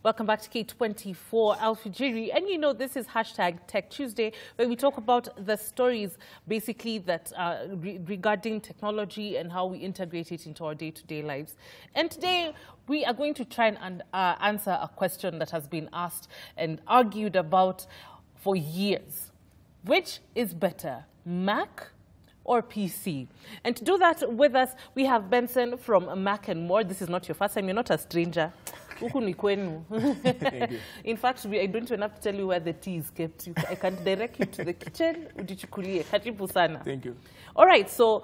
Welcome back to K24 Alfijiri. And you know, this is hashtag Tech Tuesday, where we talk about the stories basically that regarding technology and how we integrate it into our day-to-day lives. And today we are going to try and answer a question that has been asked and argued about for years. Which is better, Mac or PC? And to do that with us, we have Benson from Mac and More. This is not your first time. You're not a stranger. Thank you. In fact, I don't even have to tell you where the tea is kept. I can direct you to the kitchen. Thank you. All right. So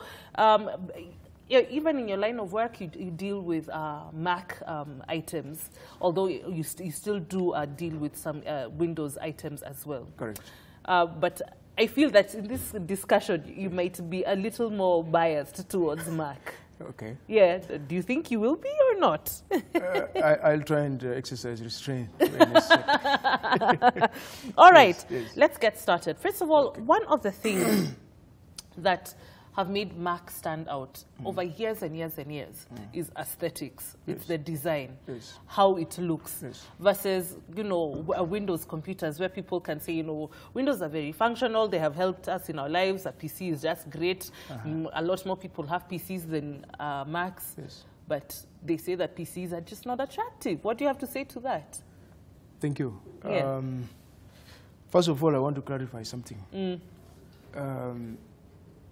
even in your line of work, you deal with Mac items, although you still do deal with some Windows items as well. Correct. But I feel that in this discussion, you might be a little more biased towards Mac. Okay. Yeah. Do you think you will be or not? I'll try and exercise restraint. All right. Yes. Let's get started. First of all, one of the things that have made Mac stand out over years and years and years is aesthetics. It's the design, how it looks, versus, you know, Windows computers where people can say, you know, Windows are very functional. They have helped us in our lives. A PC is just great. A lot more people have PCs than Macs, but they say that PCs are just not attractive. What do you have to say to that? Thank you. Yeah. First of all, I want to clarify something.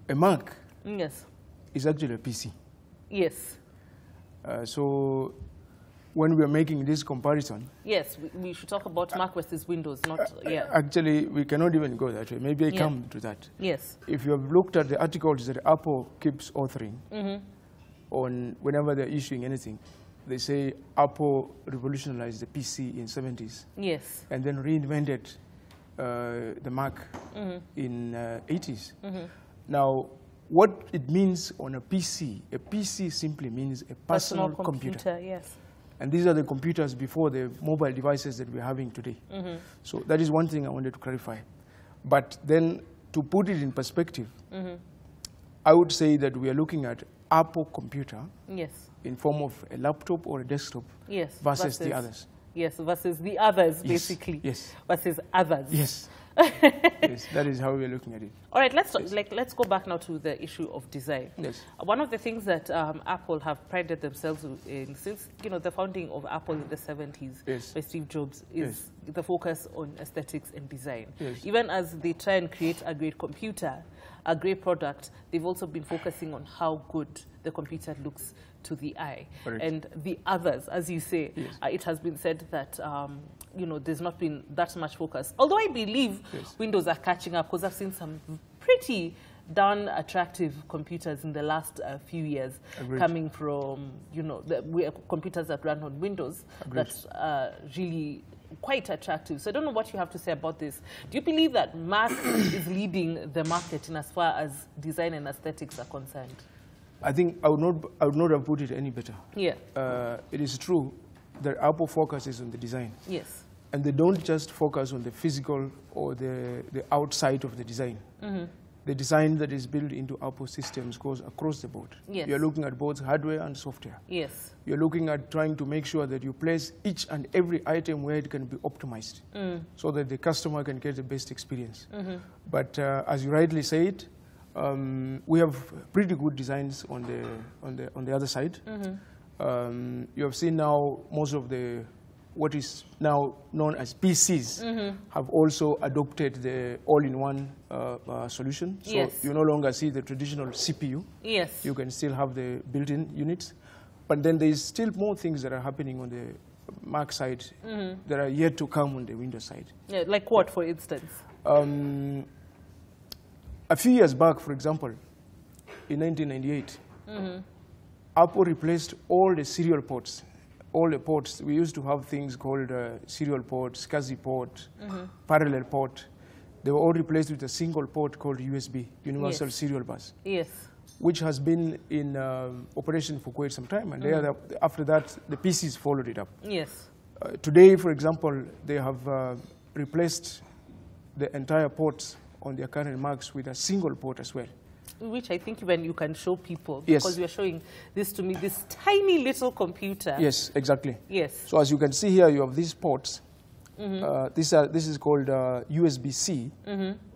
A Mac is actually a PC. Yes. So when we are making this comparison... Yes, we should talk about Mac versus Windows, not... Actually, we cannot even go that way. Maybe I come to that. Yes. If you have looked at the articles that Apple keeps authoring on whenever they're issuing anything, they say Apple revolutionized the PC in the 70s. Yes. And then reinvented the Mac in 80s. Now, what it means on a PC simply means a personal computer. Yes. And these are the computers before the mobile devices that we're having today. So that is one thing I wanted to clarify. But then to put it in perspective, I would say that we are looking at Apple computer in form of a laptop or a desktop versus the others. Yes, versus the others, basically. Yes. Versus others. Yes. Yes, that is how we're looking at it. All right, let's go back now to the issue of design. Yes. One of the things that Apple have prided themselves in since the founding of Apple in the 70s by Steve Jobs is the focus on aesthetics and design. Yes. Even as they try and create a great computer, a great product, they've also been focusing on how good the computer looks to the eye. Correct. And the others, as you say, it has been said that there's not been that much focus. Although I believe Windows are catching up, because I've seen some pretty darn attractive computers in the last few years. Agreed. Coming from computers that run on Windows. Agreed. That's really quite attractive. So I don't know what you have to say about this. Do you believe that Mac is leading the market in as far as design and aesthetics are concerned? I think I would not have put it any better. Yeah. It is true that Apple focuses on the design. Yes. And they don't just focus on the physical or the outside of the design. The design that is built into Apple systems goes across the board. Yes. You're looking at both hardware and software. Yes. You're looking at trying to make sure that you place each and every item where it can be optimized so that the customer can get the best experience. But as you rightly said, we have pretty good designs on the other side. You have seen now most of what is now known as PCs have also adopted the all-in-one solution. So you no longer see the traditional CPU. Yes. You can still have the built-in units. But then there's still more things that are happening on the Mac side that are yet to come on the Windows side. Yeah, like what, for instance? A few years back, for example, in 1998, Apple replaced all the serial ports. All the ports. We used to have things called serial port, SCSI port, parallel port. They were all replaced with a single port called USB, Universal Serial Bus. Yes. Which has been in operation for quite some time. And after that, the PCs followed it up. Yes. Today, for example, they have replaced the entire ports on their current Macs with a single port as well. Which I think when you can show people, yes. because you're showing this to me, this tiny little computer. Yes, exactly. Yes. So as you can see here, you have these ports. This is called USB-C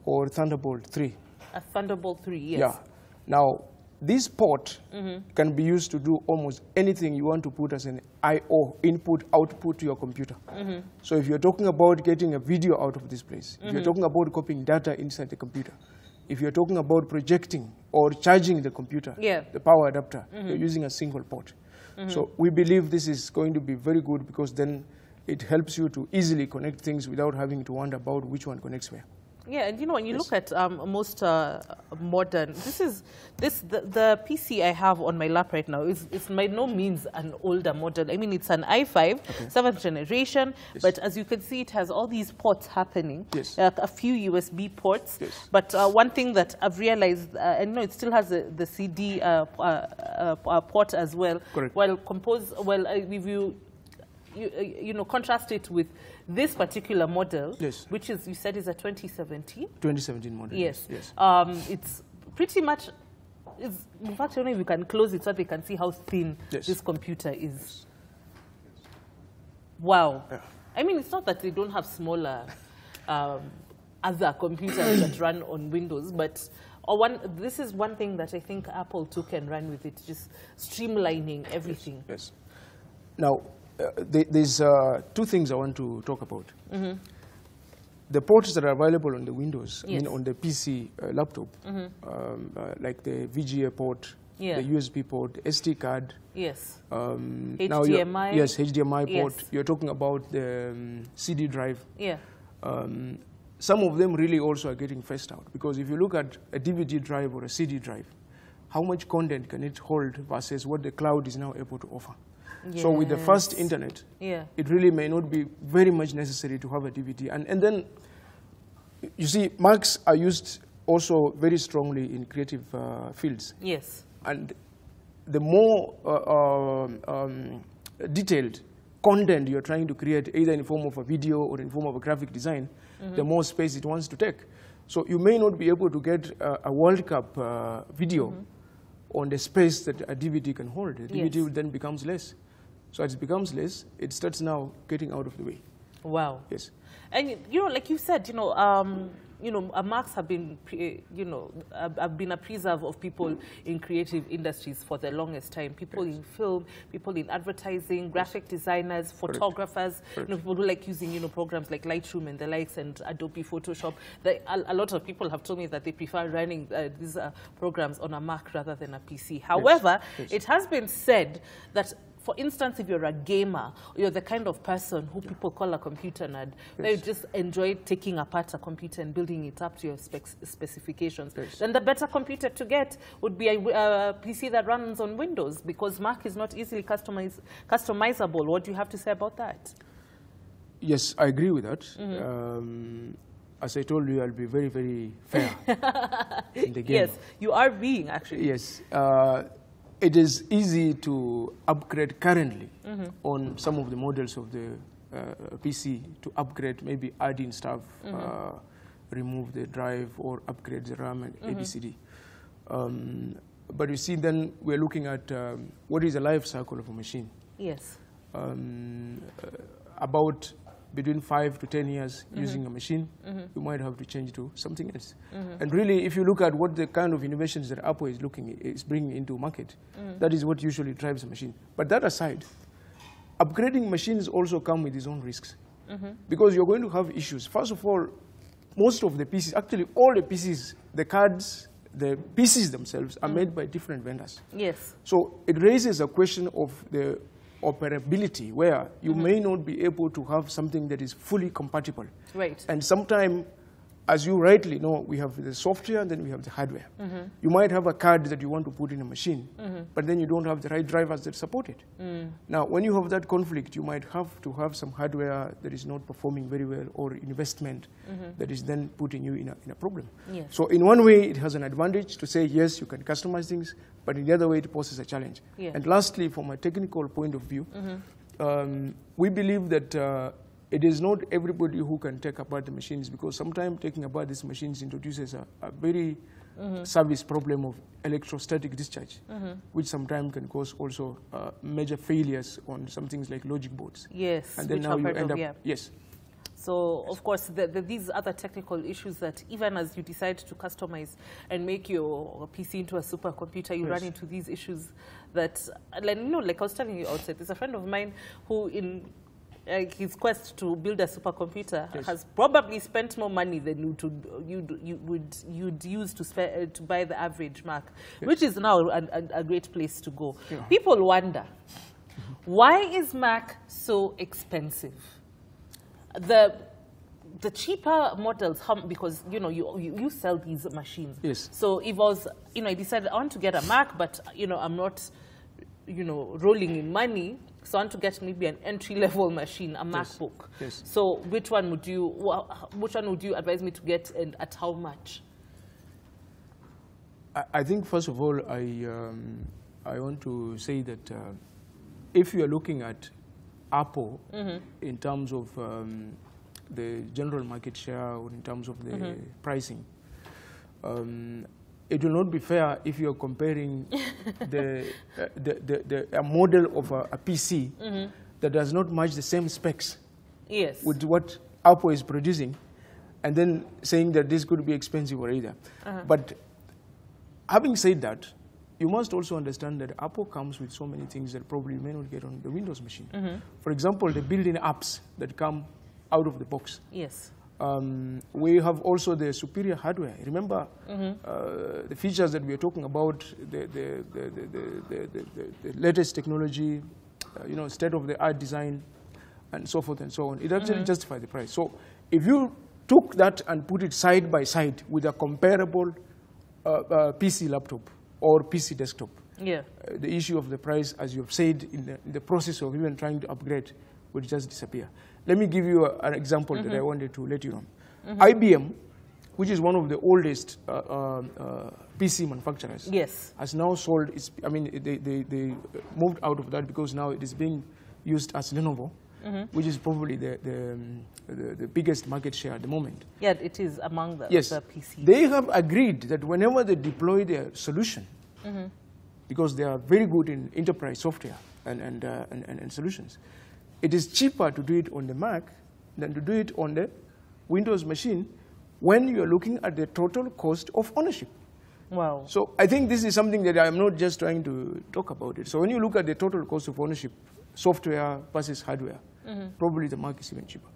or Thunderbolt 3. A Thunderbolt 3, yes. Yeah. Now, this port can be used to do almost anything you want to put as an I/O, input, output to your computer. So if you're talking about getting a video out of this place, if you're talking about copying data inside the computer, if you're talking about projecting or charging the computer, the power adapter, you're using a single port. So we believe this is going to be very good because then it helps you to easily connect things without having to wonder about which one connects where. Yeah, and you know, when you look at most modern, the PC I have on my lap right now is by no means an older model. I mean, it's an i5, 7th generation, but as you can see, it has all these ports happening, a few USB ports. But one thing that I've realized, and no, it still has the CD port as well. Correct. If you know, contrast it with this particular model, which is, you said, is a 2017? 2017 model. Yes. It's pretty much, in fact, I don't know if you can close it so they can see how thin this computer is. Wow. Yeah. I mean, it's not that they don't have smaller other computers that run on Windows, but this is one thing that I think Apple too can run with it, just streamlining everything. Yes. Now, there's two things I want to talk about. The ports that are available on the Windows, I mean on the PC laptop, like the VGA port, the USB port, SD card. Yes. HDMI. Yes, HDMI port. You're talking about the CD drive. Yeah. Some of them really also are getting phased out because if you look at a DVD drive or a CD drive, how much content can it hold versus what the cloud is now able to offer? So with the fast internet, it really may not be very much necessary to have a DVD. And then, you see, Macs are used also very strongly in creative fields. Yes. And the more detailed content you're trying to create, either in the form of a video or in the form of a graphic design, the more space it wants to take. So you may not be able to get a World Cup video on the space that a DVD can hold. The DVD then becomes less. So as it becomes less, it starts now getting out of the way. Wow. Yes. And you know, like you said, Macs have been, have been a preserve of people in creative industries for the longest time. People in film, people in advertising, graphic designers, photographers, people who like using, programs like Lightroom and the likes and Adobe Photoshop. A lot of people have told me that they prefer running these programs on a Mac rather than a PC. However, it has been said that, for instance, if you're a gamer, you're the kind of person who people call a computer nerd, they just enjoy taking apart a computer and building it up to your specifications. Then the better computer to get would be a PC that runs on Windows, because Mac is not easily customizable. What do you have to say about that? Yes, I agree with that. As I told you, I'll be very, very fair in the game. Yes, you are being, actually. Yes. It is easy to upgrade currently on some of the models of the PC, to upgrade, maybe add in stuff, remove the drive, or upgrade the RAM and ABCD. But you see, then we're looking at what is the life cycle of a machine. Yes. About between 5 to 10 years using a machine, you might have to change to something else. And really, if you look at what the kind of innovations that Apple is bringing into market, that is what usually drives a machine. But that aside, upgrading machines also come with its own risks, because you're going to have issues. First of all, most of the PCs, actually all the PCs, the cards, the PCs themselves are made by different vendors. Yes. So it raises a question of the operability, where you may not be able to have something that is fully compatible. Right. And sometimes, as you rightly know, we have the software and then we have the hardware. You might have a card that you want to put in a machine, but then you don't have the right drivers that support it. Now, when you have that conflict, you might have to have some hardware that is not performing very well, or investment that is then putting you in a problem. Yes. So in one way, it has an advantage to say, yes, you can customize things, but in the other way, it poses a challenge. Yeah. And lastly, from a technical point of view, we believe that it is not everybody who can take apart the machines, because sometimes taking apart these machines introduces a very service problem of electrostatic discharge, which sometimes can cause also major failures on some things like logic boards. Yes, and then now you end up, yes. So, of course, these other technical issues that even as you decide to customize and make your PC into a supercomputer, you run into these issues that, like, you know, like I was telling you outside, there's a friend of mine who in his quest to build a supercomputer has probably spent more money than you'd use to buy the average Mac, which is now a great place to go. People wonder, why is Mac so expensive? The cheaper models, because you know you sell these machines. Yes. So if I was, you know, I decided I want to get a Mac, but you know I'm not, you know, rolling in money, so I want to get maybe an entry-level machine, a MacBook. Yes. So which one would you advise me to get, and at how much? I think first of all I want to say that if you are looking at Apple in terms of the general market share or in terms of the pricing, it will not be fair if you are comparing a model of a PC that does not match the same specs with what Apple is producing, and then saying that this could be expensive or either. But having said that, you must also understand that Apple comes with so many things that probably you may not get on the Windows machine. For example, the built-in apps that come out of the box. Yes. We have also the superior hardware. Remember the features that we are talking about, the latest technology, you know, state-of-the-art design, and so forth and so on. It actually justifies the price. So if you took that and put it side by side with a comparable PC laptop or PC desktop, the issue of the price, as you've said, in the process of even trying to upgrade, would just disappear. Let me give you an example that I wanted to let you know. IBM, which is one of the oldest PC manufacturers, has now sold its, I mean, they moved out of that because now it is being used as Lenovo, which is probably the biggest market share at the moment. Yeah, it is among the PCs. They have agreed that whenever they deploy their solution, because they are very good in enterprise software and solutions, it is cheaper to do it on the Mac than to do it on the Windows machine when you are looking at the total cost of ownership. Wow. So I think this is something that I'm not just trying to talk about it. So when you look at the total cost of ownership, software versus hardware, probably the Mac is even cheaper.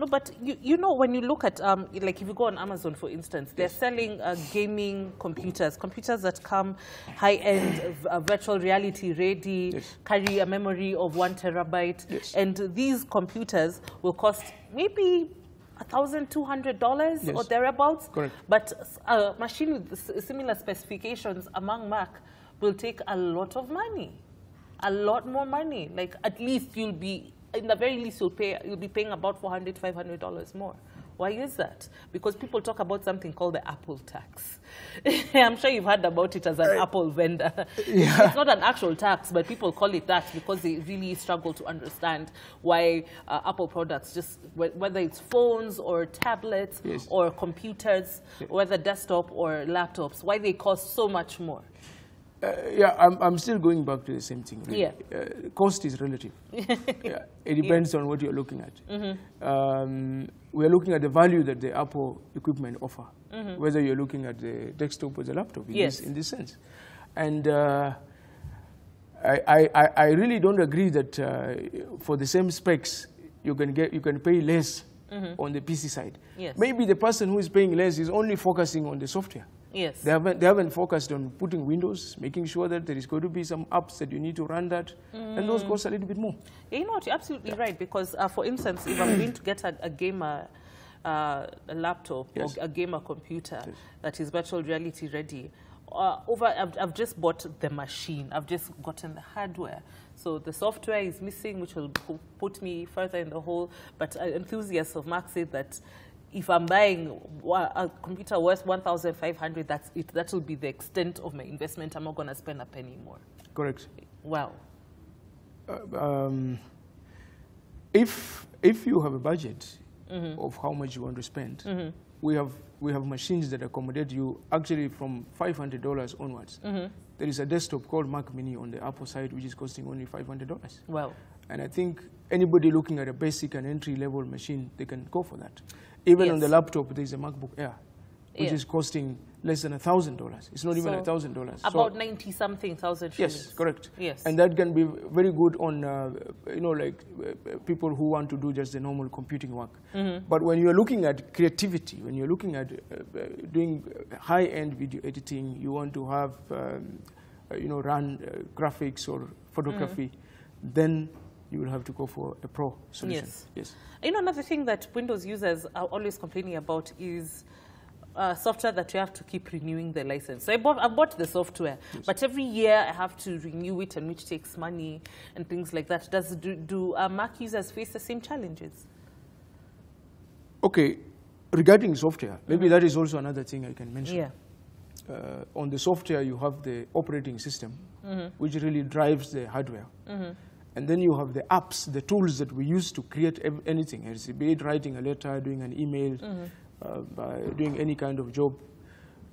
No, but you know, when you look at, like if you go on Amazon, for instance, they're selling gaming computers that come high-end, virtual reality ready, carry a memory of 1 terabyte. And these computers will cost maybe $1,200 or thereabouts. Correct. But a machine with similar specifications among Mac will take a lot of money, a lot more money. Like at least you'll be, in the very least, you'll be paying about $400, $500 more. Why is that? Because people talk about something called the Apple tax. I'm sure you've heard about it as an Apple vendor. It's not an actual tax, but people call it that because they really struggle to understand why Apple products, just whether it's phones or tablets or computers, whether desktop or laptops, why they cost so much more. I'm still going back to the same thing. Really. Cost is relative. It depends on what you're looking at. We're looking at the value that the Apple equipment offer, whether you're looking at the desktop or the laptop in this sense. And I really don't agree that for the same specs you can pay less on the PC side. Maybe the person who is paying less is only focusing on the software. They haven't focused on putting Windows, making sure that there is going to be some apps that you need to run that, and those cost a little bit more. You know what, you're absolutely right, because for instance, if I'm going to get a gamer a laptop or a gamer computer that is virtual reality ready, I've just bought the machine, I've just gotten the hardware. So the software is missing, which will put me further in the hole, but enthusiasts of Mac say that if I'm buying a computer worth $1,500, that's it. That will be the extent of my investment. I'm not going to spend a penny more. Correct. Wow. If you have a budget of how much you want to spend, we have machines that accommodate you actually from $500 onwards. There is a desktop called Mac Mini on the Apple side, which is costing only $500. Wow. And I think anybody looking at a basic and entry-level machine, they can go for that. Even on the laptop, there's a MacBook Air, which is costing less than $1,000. It's not even $1,000. About 90-something thousand shillings. Yes, correct. Yes. And that can be very good on, people who want to do just the normal computing work. But when you're looking at creativity, when you're looking at doing high-end video editing, you want to have, run graphics or photography, then you will have to go for a pro solution. Yes. Another thing that Windows users are always complaining about is software that you have to keep renewing the license. So I bought the software, but every year I have to renew it, and which takes money and things like that. Do Mac users face the same challenges? Okay, regarding software, maybe that is also another thing I can mention. Yeah. On the software, you have the operating system, which really drives the hardware. And then you have the apps, the tools that we use to create anything, be it writing a letter, doing an email, by doing any kind of job,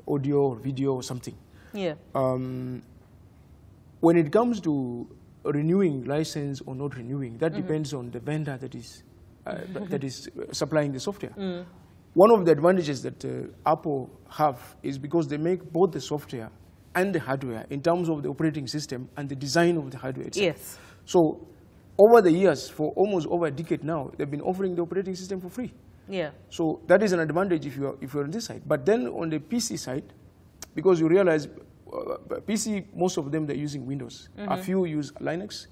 audio or video or something. Yeah. When it comes to renewing license or not renewing, that depends on the vendor that is supplying the software. One of the advantages that Apple have is because they make both the software and the hardware in terms of the operating system and the design of the hardware itself. Yes. So over the years, for almost over a decade now, they've been offering the operating system for free. Yeah. So that is an advantage if you're on this side. But then on the PC side, because you realize PC, most of them they're using Windows. A few use Linux,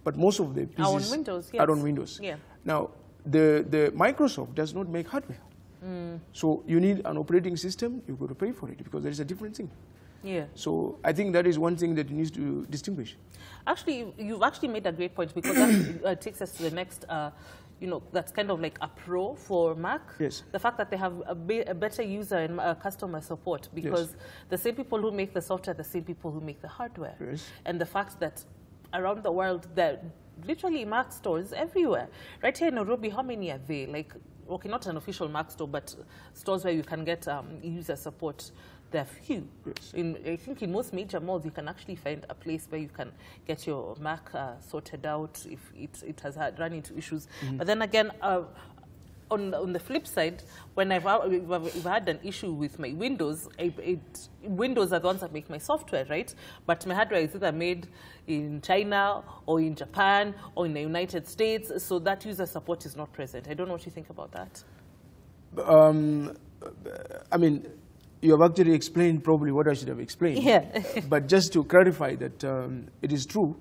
but most of the PCs are on Windows. Yes. Are on Windows. Yeah. Now the Microsoft does not make hardware, so you need an operating system. You've got to pay for it because there is a different thing. Yeah. So I think that is one thing that you need to distinguish. Actually, you've actually made a great point, because that takes us to the next. That's kind of like a pro for Mac. Yes. The fact that they have a better user and customer support, because the same people who make the software, the same people who make the hardware. Yes. And the fact that around the world, there are literally Mac stores everywhere. Right here in Nairobi, how many are there? Like, okay, not an official Mac store, but stores where you can get user support. There are few. Yes. I think in most major malls, you can actually find a place where you can get your Mac sorted out if it has run into issues. But then again, on the flip side, when I've had an issue with my Windows, Windows are the ones that make my software, right? But my hardware is either made in China or in Japan or in the United States, so that user support is not present. I don't know what you think about that. I mean, you have actually explained probably what I should have explained. Yeah. But just to clarify that it is true,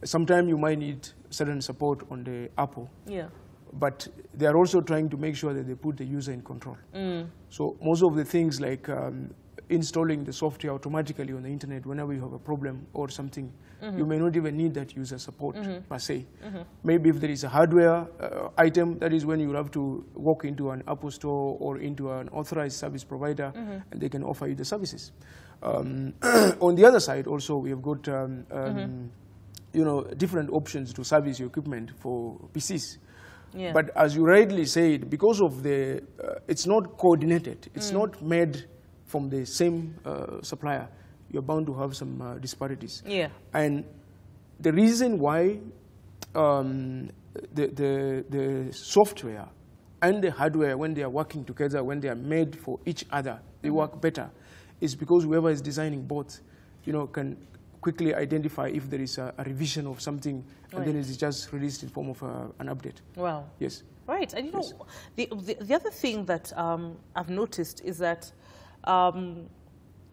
sometimes you might need certain support on the Apple. Yeah. But they are also trying to make sure that they put the user in control. So most of the things like installing the software automatically on the internet whenever you have a problem or something, you may not even need that user support per se. Maybe if there is a hardware item, that is when you have to walk into an Apple store or into an authorized service provider, and they can offer you the services. On the other side, also we have got different options to service your equipment for PCs. Yeah. But as you rightly said, because of the, it's not coordinated, it's not made from the same supplier, you're bound to have some disparities. Yeah. And the reason why the software and the hardware, when they are working together, when they are made for each other, they work better, is because whoever is designing both, can quickly identify if there is a revision of something, and then it is just released in form of an update. Wow. Yes. Right. And the other thing that I've noticed is that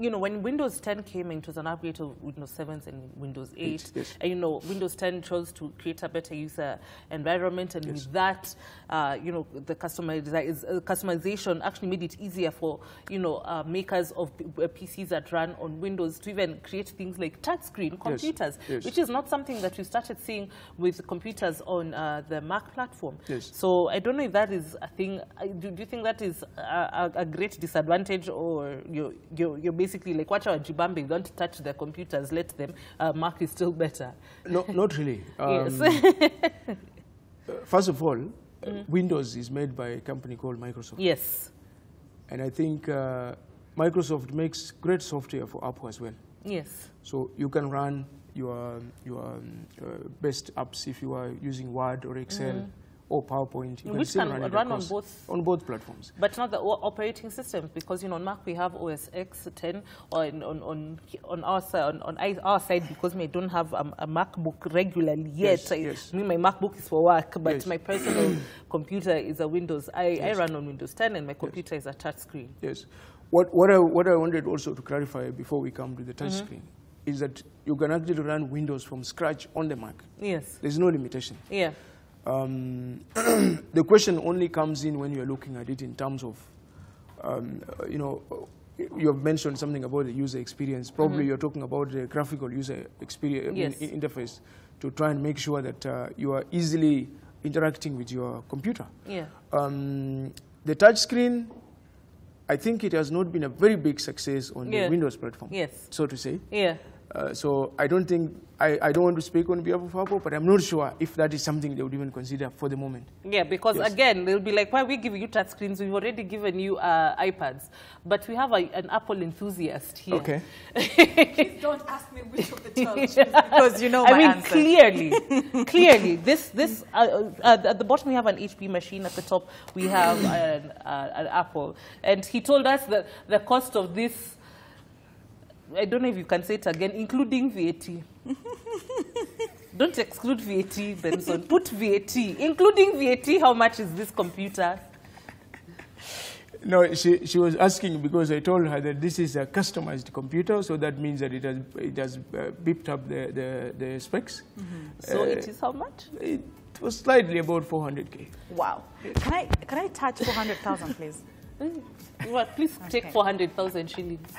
when Windows 10 came in, it was an upgrade of Windows 7 and Windows 8. Yes. And, Windows 10 chose to create a better user environment. And with that, the customization actually made it easier for, makers of PCs that run on Windows to even create things like touchscreen computers, which is not something that we started seeing with computers on the Mac platform. Yes. So I don't know if that is a thing. Do you think that is a great disadvantage, or you're basically like, watch our Jibambe, don't touch the computers, let them, Mac is still better? No, not really. Yes. First of all, Windows is made by a company called Microsoft. Yes. And I think Microsoft makes great software for Apple as well. Yes. So you can run your best apps if you are using Word or Excel or PowerPoint. You Which can run on both platforms. But not the operating systems, because on Mac we have OS X 10, or on our side, because we don't have a MacBook regularly yet. Yes. I mean, my MacBook is for work, but my personal computer is a Windows. I run on Windows 10, and my computer is a touch screen. Yes. What I wanted also to clarify before we come to the touch screen is that you can actually run Windows from scratch on the Mac. Yes. There's no limitation. Yeah. The question only comes in when you're looking at it in terms of, you have mentioned something about the user experience. Probably you're talking about the graphical user experience interface to try and make sure that you are easily interacting with your computer. Yeah. The touch screen, I think it has not been a very big success on the Windows platform, so to say. Yeah. So I don't think, I don't want to speak on behalf of Apple, but I'm not sure if that is something they would even consider for the moment. Yeah, because again, they'll be like, why are we giving you touch screens? We've already given you iPads. But we have an Apple enthusiast here. Okay. Please don't ask me which of the 12 because you know my answer. Clearly, this at the bottom we have an HP machine, at the top we have an Apple. And he told us that the cost of this, I don't know if you can say it again, including VAT. Don't exclude VAT, Benson. Put VAT. Including VAT, how much is this computer? No, she was asking because I told her that this is a customized computer, so that means that it has beeped up the specs. So it is how much? It was slightly about 400K. Wow. Can I touch 400,000, please? Well, please take 400,000 shillings.